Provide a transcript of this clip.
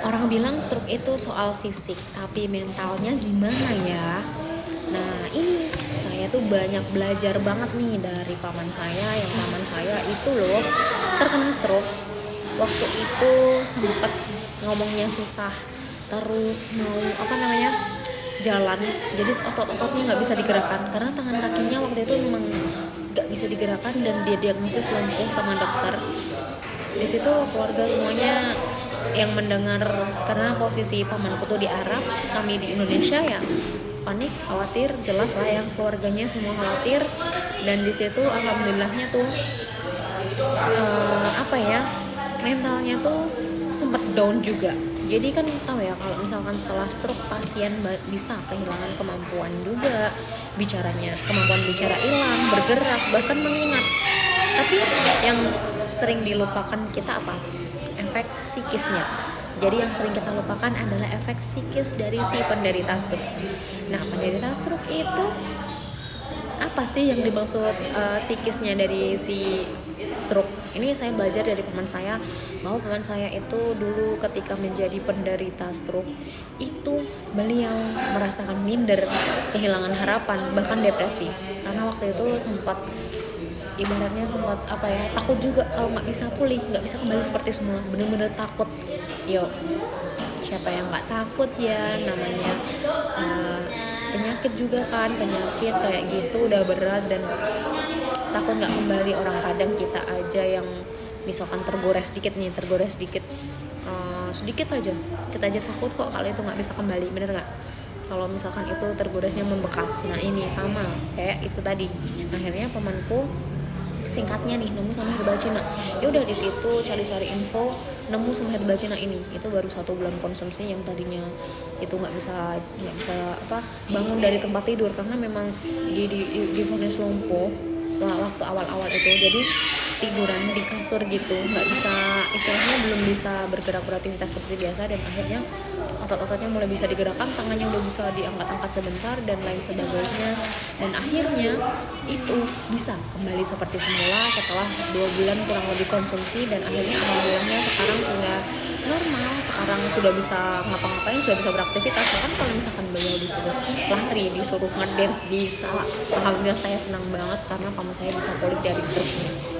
Orang bilang stroke itu soal fisik, tapi mentalnya gimana ya? Nah, ini saya tuh banyak belajar banget nih dari paman saya, yang paman saya itu loh terkena stroke. Waktu itu sempet ngomongnya susah, terus mau jalan, jadi otot-ototnya nggak bisa digerakkan karena tangan kakinya waktu itu memang nggak bisa digerakkan dan dia diagnosis lumpuh sama dokter. Di situ keluarga semuanya yang mendengar, karena posisi pamanku tuh di Arab, kami di Indonesia ya panik, khawatir, jelas lah yang keluarganya semua khawatir. Dan di situ alhamdulillahnya tuh mentalnya tuh sempet down juga. Jadi kan tahu ya kalau misalkan setelah stroke pasien bisa kehilangan kemampuan juga bicaranya, kemampuan bicara hilang, bergerak, bahkan mengingat. Tapi yang sering dilupakan kita apa? Efek psikisnya. Jadi yang sering kita lupakan adalah efek psikis dari si penderita stroke. Nah, penderita stroke itu apa sih yang dimaksud psikisnya dari si stroke? Ini saya belajar dari paman saya, bahwa paman saya itu dulu ketika menjadi penderita stroke itu beliau merasakan minder, kehilangan harapan, bahkan depresi. Karena waktu itu sempat takut juga kalau nggak bisa pulih, nggak bisa kembali seperti semula, bener-bener takut. Yo, siapa yang nggak takut ya, namanya penyakit juga kan, penyakit kayak gitu udah berat dan takut nggak kembali. Orang kadang kita aja yang misalkan tergores dikit sedikit aja, kita aja takut kok kalau itu nggak bisa kembali, bener nggak? Kalau misalkan itu tergoresnya membekas. Nah ini sama kayak itu tadi. Akhirnya pamanku singkatnya nih nemu sama herbal Cina. Ya udah di situ cari-cari info, nemu sama herbal Cina ini. Itu baru 1 bulan konsumsi, yang tadinya itu nggak bisa bangun dari tempat tidur karena memang di vonis lumpuh waktu awal-awal itu. Jadi tiduran di kasur gitu, nggak bisa, istilahnya belum bisa bergerak beraktivitas seperti biasa. Dan akhirnya otot-ototnya mulai bisa digerakkan, tangannya udah bisa diangkat-angkat sebentar dan lain sebagainya. Dan akhirnya itu bisa kembali seperti semula setelah 2 bulan kurang lebih konsumsi. Dan akhirnya alhamdulillahnya sekarang sudah normal, sekarang sudah bisa ngapa-ngapain, sudah bisa beraktivitas. Bahkan kalau misalkan beliau disuruh lari, disuruh ngedance, bisa. Alhamdulillah saya senang banget karena paman saya bisa pulih dari stroke.